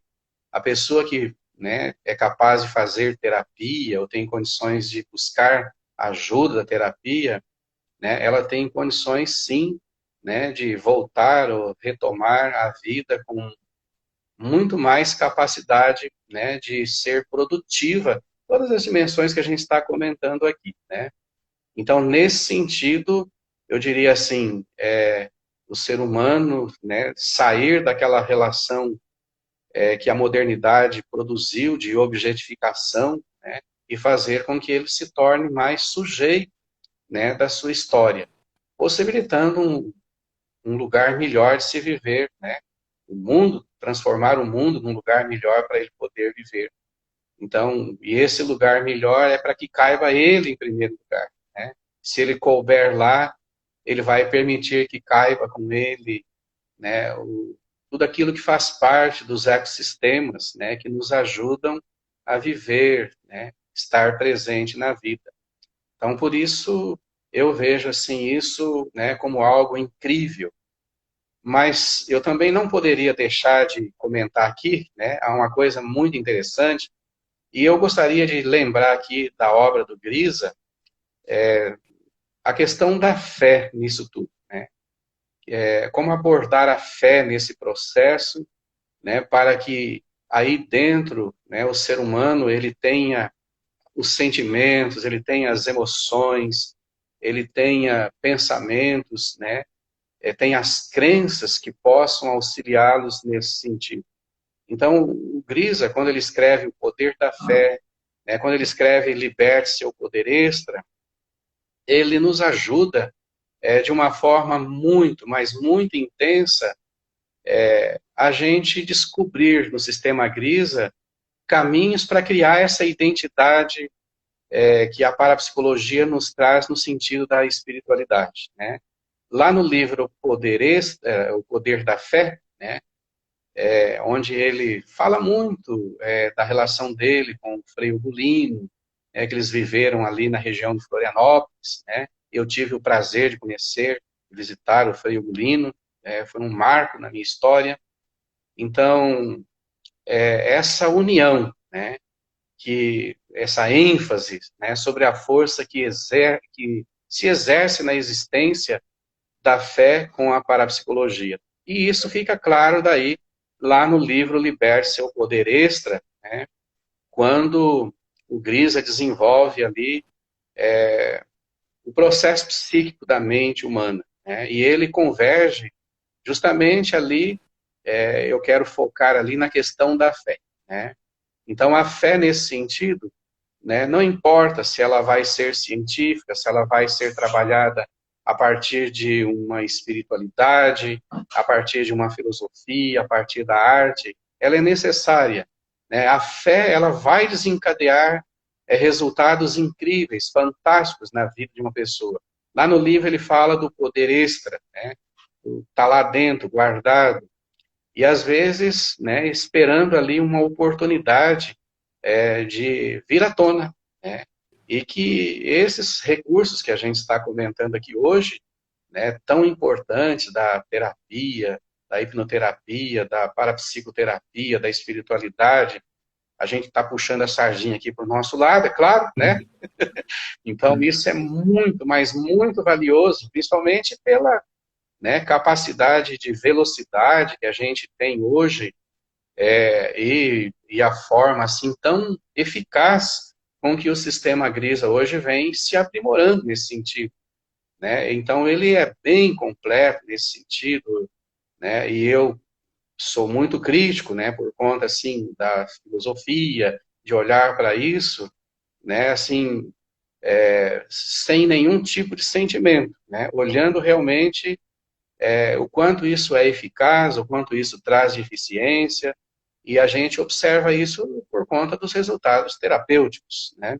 a pessoa que, né, é capaz de fazer terapia ou tem condições de buscar ajuda da terapia, né, ela tem condições sim, né, de voltar ou retomar a vida com muito mais capacidade, né, de ser produtiva, todas as dimensões que a gente está comentando aqui, né. Então, nesse sentido, eu diria assim, o ser humano, né, sair daquela relação que a modernidade produziu de objetificação, né, e fazer com que ele se torne mais sujeito, né, da sua história, possibilitando um lugar melhor de se viver, né, o mundo, transformar o mundo num lugar melhor para ele poder viver. Então, e esse lugar melhor é para que caiba ele em primeiro lugar, né? Se ele couber lá, ele vai permitir que caiba com ele, né, tudo aquilo que faz parte dos ecossistemas, né, que nos ajudam a viver, né, estar presente na vida. Então, por isso, eu vejo assim isso, né, como algo incrível. Mas eu também não poderia deixar de comentar aqui, né, há uma coisa muito interessante, e eu gostaria de lembrar aqui da obra do Grisa, a questão da fé nisso tudo, né? Como abordar a fé nesse processo, né, para que aí dentro, né, o ser humano ele tenha os sentimentos, ele tenha as emoções, ele tenha pensamentos, né, tenha as crenças que possam auxiliá-los nesse sentido. Então, o Grisa, quando ele escreve O Poder da Fé, né, quando ele escreve Liberte seu poder extra, ele nos ajuda de uma forma muito, mas muito intensa, a gente descobrir no sistema Grisa caminhos para criar essa identidade que a parapsicologia nos traz no sentido da espiritualidade, né? Lá no livro O Poder da Fé, né, onde ele fala muito da relação dele com o Frei Ugolino, que eles viveram ali na região de Florianópolis, né? Eu tive o prazer de conhecer, visitar o Frei Ugolino, foi um marco na minha história. Então, essa união, né, que essa ênfase, né, sobre a força que se exerce na existência da fé com a parapsicologia. E isso fica claro daí, lá no livro Liberte seu poder extra, né, quando o Grisa desenvolve ali o processo psíquico da mente humana, né, e ele converge justamente ali, eu quero focar ali na questão da fé, né. Então, a fé nesse sentido, né, não importa se ela vai ser científica, se ela vai ser trabalhada a partir de uma espiritualidade, a partir de uma filosofia, a partir da arte, ela é necessária, né? A fé, ela vai desencadear resultados incríveis, fantásticos na vida de uma pessoa. Lá no livro ele fala do poder extra, né? Está lá dentro, guardado, e às vezes, né, esperando ali uma oportunidade de vir à tona, né? E que esses recursos que a gente está comentando aqui hoje, né, tão importantes da terapia, da hipnoterapia, da parapsicoterapia, da espiritualidade, a gente está puxando a sardinha aqui para o nosso lado, é claro, né? Então isso é muito, mas muito valioso, principalmente pela, né, capacidade de velocidade que a gente tem hoje e a forma assim tão eficaz com que o sistema Grisa hoje vem se aprimorando nesse sentido, né? Então ele é bem completo nesse sentido, né? E eu sou muito crítico, né, por conta assim da filosofia, de olhar para isso, né, assim, sem nenhum tipo de sentimento, né, olhando realmente o quanto isso é eficaz, o quanto isso traz de eficiência, e a gente observa isso por conta dos resultados terapêuticos, né?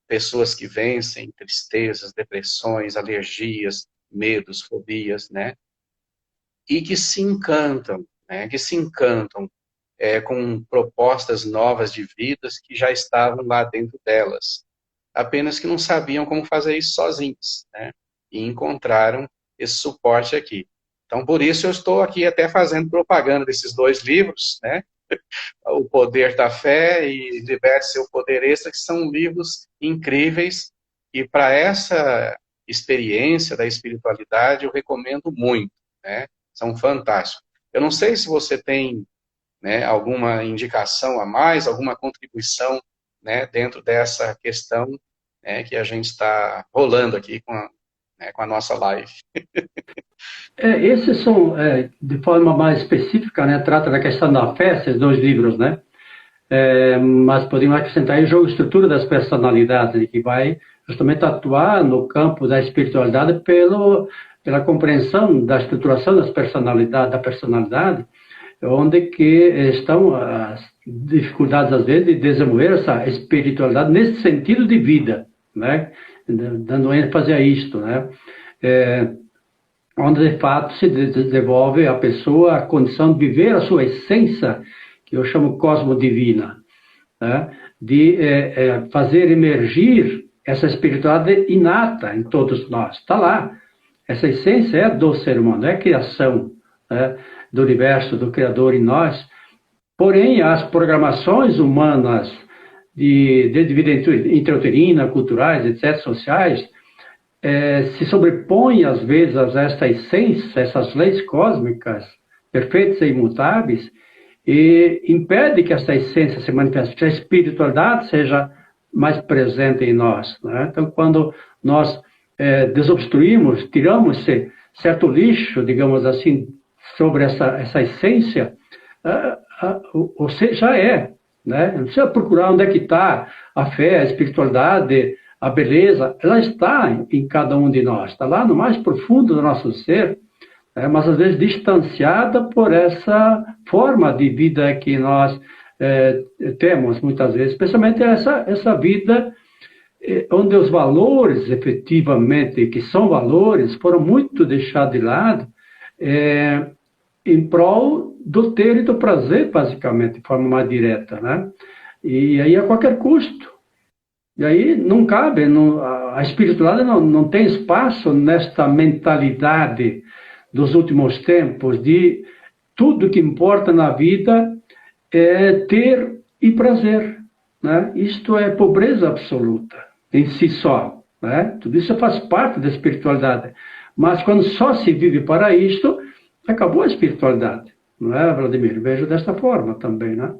Pessoas que vencem tristezas, depressões, alergias, medos, fobias, né? E que se encantam, né? Que se encantam com propostas novas de vidas que já estavam lá dentro delas, apenas que não sabiam como fazer isso sozinhos, né? E encontraram esse suporte aqui. Então, por isso eu estou aqui até fazendo propaganda desses dois livros, né? O Poder da Fé e Liberte Seu Poder Extra, que são livros incríveis, e para essa experiência da espiritualidade eu recomendo muito, né? São fantásticos. Eu não sei se você tem, né, alguma indicação a mais, alguma contribuição, né, dentro dessa questão, né, que a gente está rolando aqui com a nossa live. Esses são, de forma mais específica, né, trata da questão da fé, esses dois livros, né? Mas podemos acrescentar aí o jogo estrutura das personalidades, que vai justamente atuar no campo da espiritualidade pela compreensão da estruturação da personalidade, onde que estão as dificuldades, às vezes, de desenvolver essa espiritualidade nesse sentido de vida, né? Dando ênfase a isto, né? Onde, de fato, se desenvolve a pessoa a condição de viver a sua essência, que eu chamo cosmodivina, né? De fazer emergir essa espiritualidade inata em todos nós. Está lá. Essa essência é do ser humano, é a criação, né, do universo, do Criador em nós. Porém, as programações humanas de vida intrauterina, culturais, etc., sociais, se sobrepõem, às vezes, a esta essência, essas leis cósmicas, perfeitas e imutáveis, e impede que essa essência se manifeste, que a espiritualidade seja mais presente em nós, né? Então, quando nós desobstruímos, tiramos esse certo lixo, digamos assim, sobre essa essência, você já é, né? Não precisa procurar onde é que está a fé, a espiritualidade, a beleza, ela está em cada um de nós, está lá no mais profundo do nosso ser, mas às vezes distanciada por essa forma de vida que nós temos muitas vezes, especialmente essa vida onde os valores, efetivamente, que são valores, foram muito deixados de lado, em prol do ter e do prazer, basicamente, de forma mais direta, né? E aí a qualquer custo. E aí não cabe, a espiritualidade não tem espaço nesta mentalidade dos últimos tempos de tudo que importa na vida é ter e prazer, né? Isto é pobreza absoluta em si só, né? Tudo isso faz parte da espiritualidade. Mas quando só se vive para isto, acabou a espiritualidade, não é, Vladimir? Vejo desta forma também, né?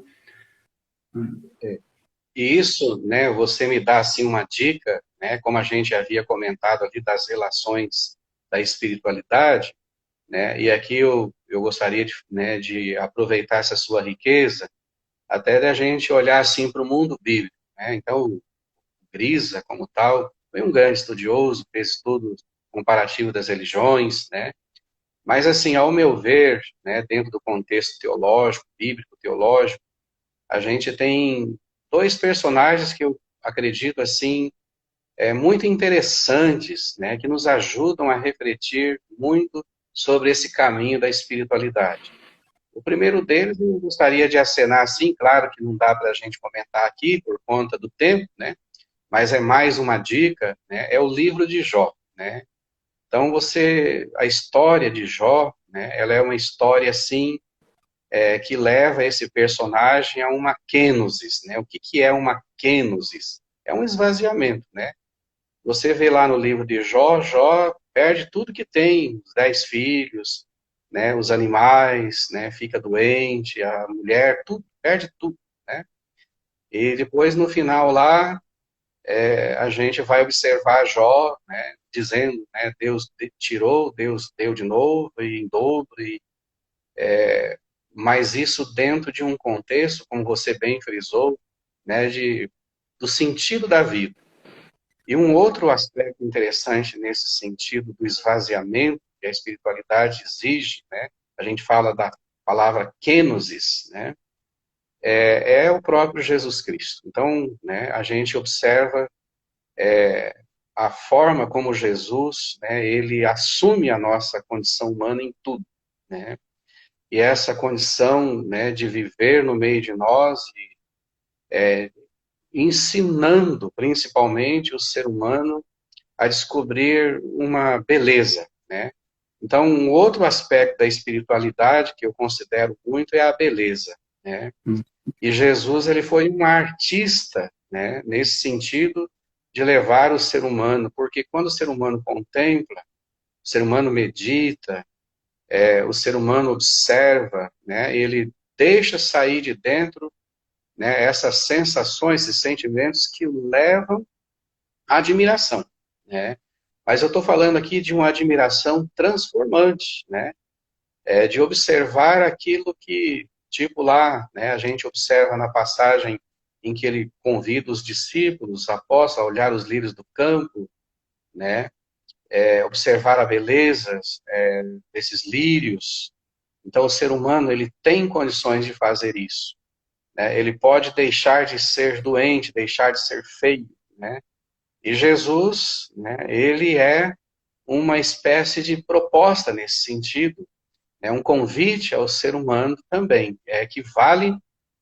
E isso, né, você me dá assim uma dica, né, como a gente havia comentado ali das relações da espiritualidade, né, e aqui eu gostaria de, né, de aproveitar essa sua riqueza, até da gente olhar assim para o mundo bíblico, né? Então, o Grisa, como tal, foi um grande estudioso, fez estudo comparativo das religiões, né? Mas assim, ao meu ver, né, dentro do contexto teológico, bíblico teológico, a gente tem dois personagens que eu acredito assim muito interessantes, né, que nos ajudam a refletir muito sobre esse caminho da espiritualidade. O primeiro deles eu gostaria de acenar assim, claro que não dá para a gente comentar aqui por conta do tempo, né, mas é mais uma dica, né, é o livro de Jó, né. Então a história de Jó, né, ela é uma história assim que leva esse personagem a uma kenosis, né? O que é uma kenosis? É um esvaziamento, né? Você vê lá no livro de Jó, Jó perde tudo que tem, os 10 filhos, né? Os animais, né? Fica doente, a mulher, tudo, perde tudo, né? E depois no final lá a gente vai observar Jó, né? Dizendo, né? Deus tirou, Deus deu de novo e em dobro e mas isso dentro de um contexto, como você bem frisou, né, de do sentido da vida. E um outro aspecto interessante nesse sentido do esvaziamento que a espiritualidade exige, né? A gente fala da palavra kenosis, né? É o próprio Jesus Cristo. Então, né, a gente observa a forma como Jesus, né, ele assume a nossa condição humana em tudo, né? E essa condição, né, de viver no meio de nós, ensinando principalmente o ser humano a descobrir uma beleza, né? Então, um outro aspecto da espiritualidade que eu considero muito é a beleza, né? E Jesus, ele foi um artista, né, nesse sentido de levar o ser humano, porque quando o ser humano contempla, o ser humano medita, o ser humano observa, né, ele deixa sair de dentro, né, essas sensações, esses sentimentos que o levam à admiração, né? Mas eu estou falando aqui de uma admiração transformante, né? De observar aquilo que, tipo lá, né, a gente observa na passagem em que ele convida os discípulos após a olhar os lírios do campo, né? Observar a beleza desses lírios. Então, o ser humano, ele tem condições de fazer isso, né? Ele pode deixar de ser doente, deixar de ser feio, né? E Jesus, né, ele é uma espécie de proposta nesse sentido, é um convite ao ser humano também, que vale,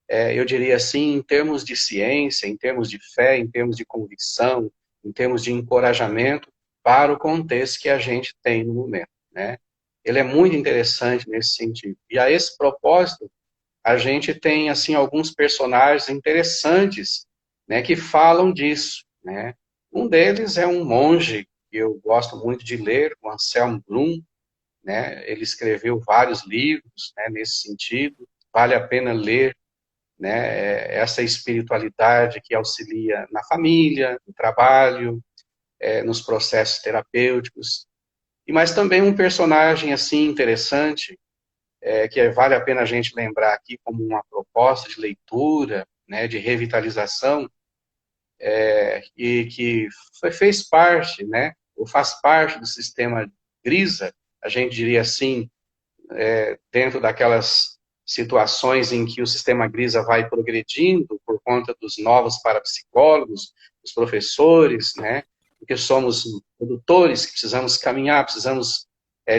eu diria assim, em termos de ciência, em termos de fé, em termos de convicção, em termos de encorajamento para o contexto que a gente tem no momento, né? Ele é muito interessante nesse sentido. E a esse propósito, a gente tem, assim, alguns personagens interessantes, né, que falam disso, né? Um deles é um monge que eu gosto muito de ler, o Anselm Blum, né? Ele escreveu vários livros, né, nesse sentido. Vale a pena ler, né, essa espiritualidade que auxilia na família, no trabalho, nos processos terapêuticos. Mas também um personagem assim interessante, que vale a pena a gente lembrar aqui como uma proposta de leitura, né, de revitalização, e que fez parte, né, ou faz parte do sistema Grisa, a gente diria assim, dentro daquelas situações em que o sistema Grisa vai progredindo por conta dos novos parapsicólogos, dos professores, né, porque somos produtores que precisamos caminhar, precisamos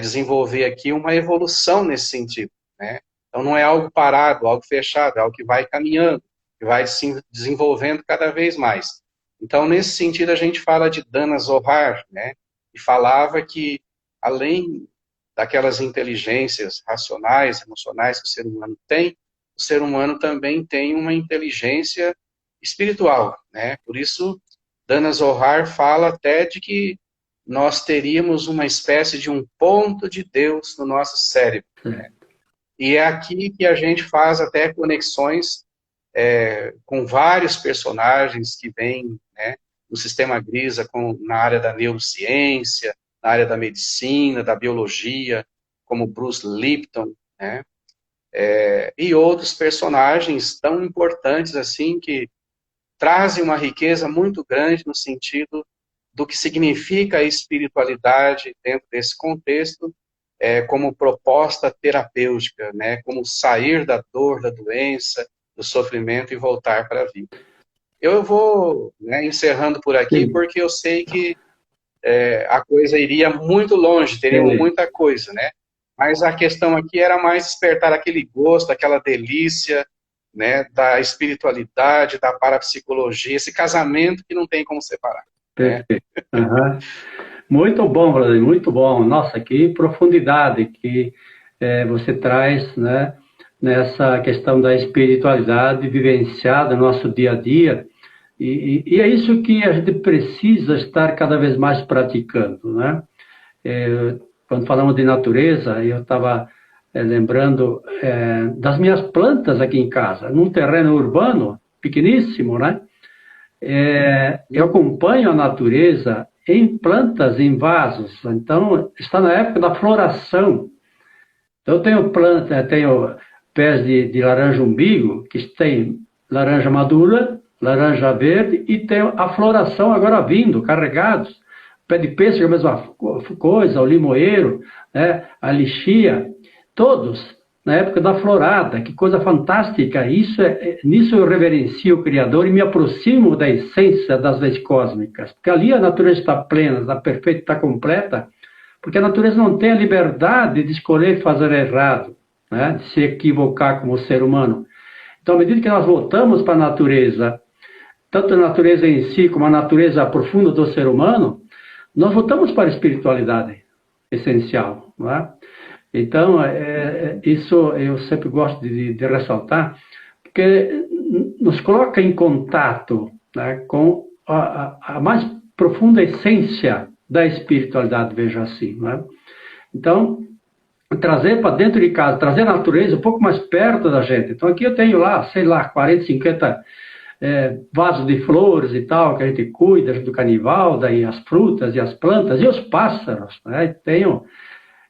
desenvolver aqui uma evolução nesse sentido, né? Então não é algo parado, algo fechado, é algo que vai caminhando, que vai se desenvolvendo cada vez mais. Então, nesse sentido, a gente fala de Dana Zohar, né? E falava que, além daquelas inteligências racionais, emocionais que o ser humano tem, o ser humano também tem uma inteligência espiritual, né? Por isso, Dana Zohar fala até de que nós teríamos uma espécie de um ponto de Deus no nosso cérebro, né? E é aqui que a gente faz até conexões com vários personagens que vêm, né, no sistema Grisa, na área da neurociência, na área da medicina, da biologia, como Bruce Lipton, né, e outros personagens tão importantes assim que trazem uma riqueza muito grande no sentido do que significa a espiritualidade dentro desse contexto, como proposta terapêutica, né, como sair da dor, da doença, do sofrimento e voltar para a vida. Eu vou, né, encerrando por aqui, porque eu sei que a coisa iria muito longe, teríamos muita coisa, né? Mas a questão aqui era mais despertar aquele gosto, aquela delícia, né, da espiritualidade, da parapsicologia, esse casamento que não tem como separar. Perfeito. Né? Uhum. Muito bom, Vladimir, muito bom. Nossa, que profundidade que você traz, né, nessa questão da espiritualidade vivenciada no nosso dia a dia. E é isso que a gente precisa estar cada vez mais praticando, né? Quando falamos de natureza, eu estava lembrando das minhas plantas aqui em casa, num terreno urbano, pequeníssimo, né? Eu acompanho a natureza em plantas, em vasos. Então, está na época da floração. Então, eu tenho pés de laranja umbigo, que tem laranja madura, laranja verde, e tem a floração agora vindo, carregados. Pé de pêssego, a mesma coisa, o limoeiro, né, a lixia, todos na época da florada. Que coisa fantástica. Nisso eu reverencio o Criador e me aproximo da essência das leis cósmicas, porque ali a natureza está plena, está perfeita, está completa, porque a natureza não tem a liberdade de escolher fazer errado, né, de se equivocar como ser humano. Então, à medida que nós voltamos para a natureza, tanto a natureza em si como a natureza profunda do ser humano, nós voltamos para a espiritualidade essencial, não é? Então, isso eu sempre gosto de ressaltar, porque nos coloca em contato, né, com a mais profunda essência da espiritualidade, veja assim. Né? Então, trazer para dentro de casa, trazer a natureza um pouco mais perto da gente. Então, aqui eu tenho lá, sei lá, 40, 50 vasos de flores e tal, que a gente cuida do canival, daí as frutas e as plantas, e os pássaros. Né?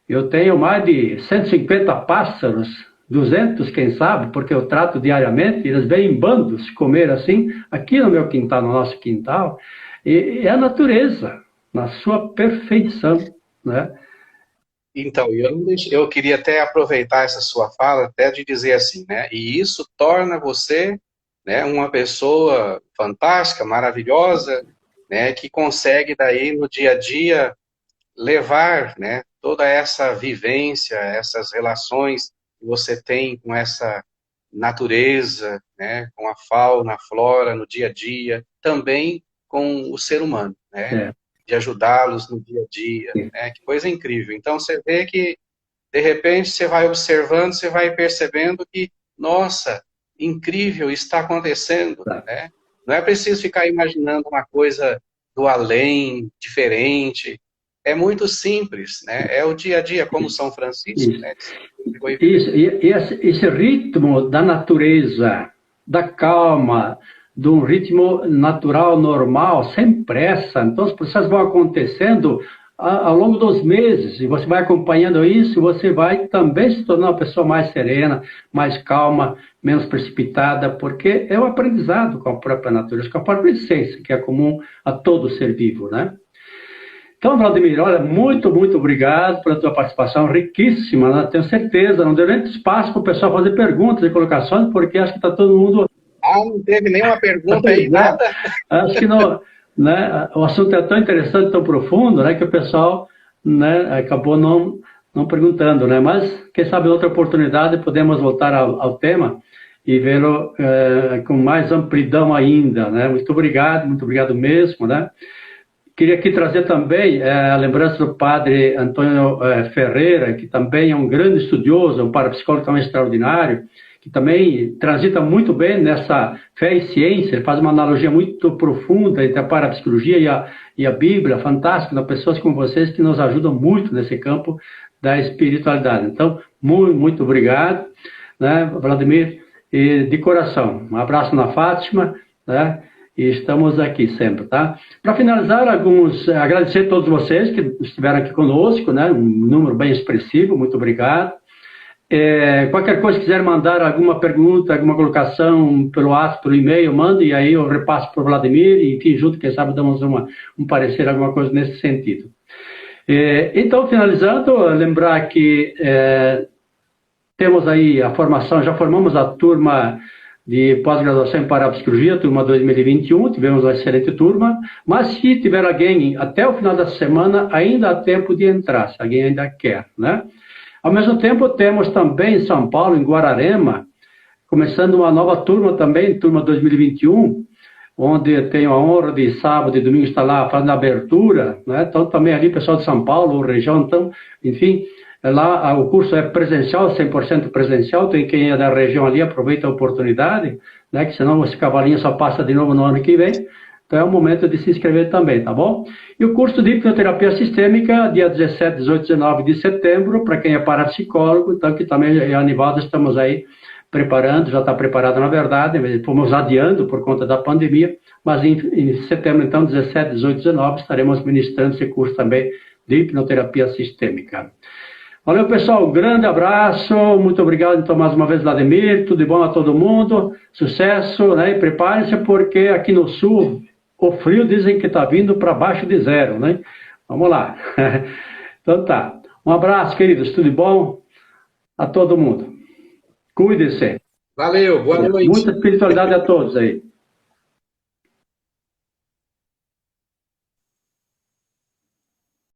Eu tenho mais de 150 pássaros, 200, quem sabe, porque eu trato diariamente, eles vêm em bandos comer assim, aqui no meu quintal, no nosso quintal, e é a natureza, na sua perfeição, né? Então, eu queria até aproveitar essa sua fala, até de dizer assim, né? E isso torna você, né, uma pessoa fantástica, maravilhosa, né, que consegue daí no dia a dia levar, né, toda essa vivência, essas relações que você tem com essa natureza, né, com a fauna, a flora no dia a dia, também com o ser humano, né, de ajudá-los no dia a dia, né, que coisa incrível. Então você vê que, de repente, você vai observando, você vai percebendo que, nossa, incrível, está acontecendo, né? Não é preciso ficar imaginando uma coisa do além, diferente. É muito simples, né? É o dia a dia, como São Francisco, Isso. né? Isso. E esse ritmo da natureza, da calma, de um ritmo natural, normal, sem pressa. Então, os processos vão acontecendo ao longo dos meses, e você vai acompanhando isso, e você vai também se tornar uma pessoa mais serena, mais calma, menos precipitada, porque é um aprendizado com a própria natureza, com a própria essência, que é comum a todo ser vivo, né? Então, Vladimir, olha, muito, muito obrigado pela tua participação, riquíssima, né? Tenho certeza, não deu nem espaço para o pessoal fazer perguntas e colocações, porque acho que está todo mundo... não teve nenhuma pergunta aí, nada? Acho que não... Né? O assunto é tão interessante, tão profundo, né, que o pessoal, né, acabou não perguntando, né? Mas, quem sabe, em outra oportunidade, podemos voltar ao tema e vê-lo com mais amplidão ainda, né? Muito obrigado mesmo, né? Queria aqui trazer também a lembrança do padre Antônio Ferreira, que também é um grande estudioso, um parapsicólogo também extraordinário, que também transita muito bem nessa fé e ciência, faz uma analogia muito profunda entre a parapsicologia e a Bíblia, fantástico, né? Pessoas como vocês que nos ajudam muito nesse campo da espiritualidade. Então, muito, muito obrigado, né, Vladimir, e de coração. Um abraço na Fátima, né, e estamos aqui sempre, tá? Para finalizar, agradecer a todos vocês que estiveram aqui conosco, né, um número bem expressivo, muito obrigado. Qualquer coisa, quiser mandar alguma pergunta, alguma colocação pelo WhatsApp, pelo e-mail, mande, e aí eu repasso para o Vladimir, e enfim, junto, quem sabe, damos um parecer, alguma coisa nesse sentido. Então, finalizando, lembrar que temos aí a formação, já formamos a turma de pós-graduação em parapsicologia, turma 2021, tivemos uma excelente turma, mas se tiver alguém até o final da semana, ainda há tempo de entrar, se alguém ainda quer, né? Ao mesmo tempo, temos também em São Paulo, em Guararema, começando uma nova turma também, turma 2021, onde eu tenho a honra de sábado e domingo estar lá fazendo a abertura, né? Então, também ali, pessoal de São Paulo, região, então, enfim, lá o curso é presencial, 100% presencial, tem quem é da região ali, aproveita a oportunidade, né? Que senão esse cavalinho só passa de novo no ano que vem. Então é o momento de se inscrever também, tá bom? E o curso de hipnoterapia sistêmica, dia 17, 18, 19 de setembro, para quem é parapsicólogo, então que também é Anivaldo, estamos aí preparando, já está preparado na verdade, fomos adiando por conta da pandemia, mas em setembro, então, 17, 18, 19, estaremos ministrando esse curso também de hipnoterapia sistêmica. Valeu, pessoal. Grande abraço. Muito obrigado, então, mais uma vez, Vladimir. Tudo de bom a todo mundo. Sucesso, né? E preparem-se, porque aqui no sul, o frio dizem que está vindo para baixo de zero, né? Vamos lá. Então tá. Um abraço, queridos. Tudo de bom a todo mundo. Cuide-se. Valeu, boa noite. Muita espiritualidade a todos aí.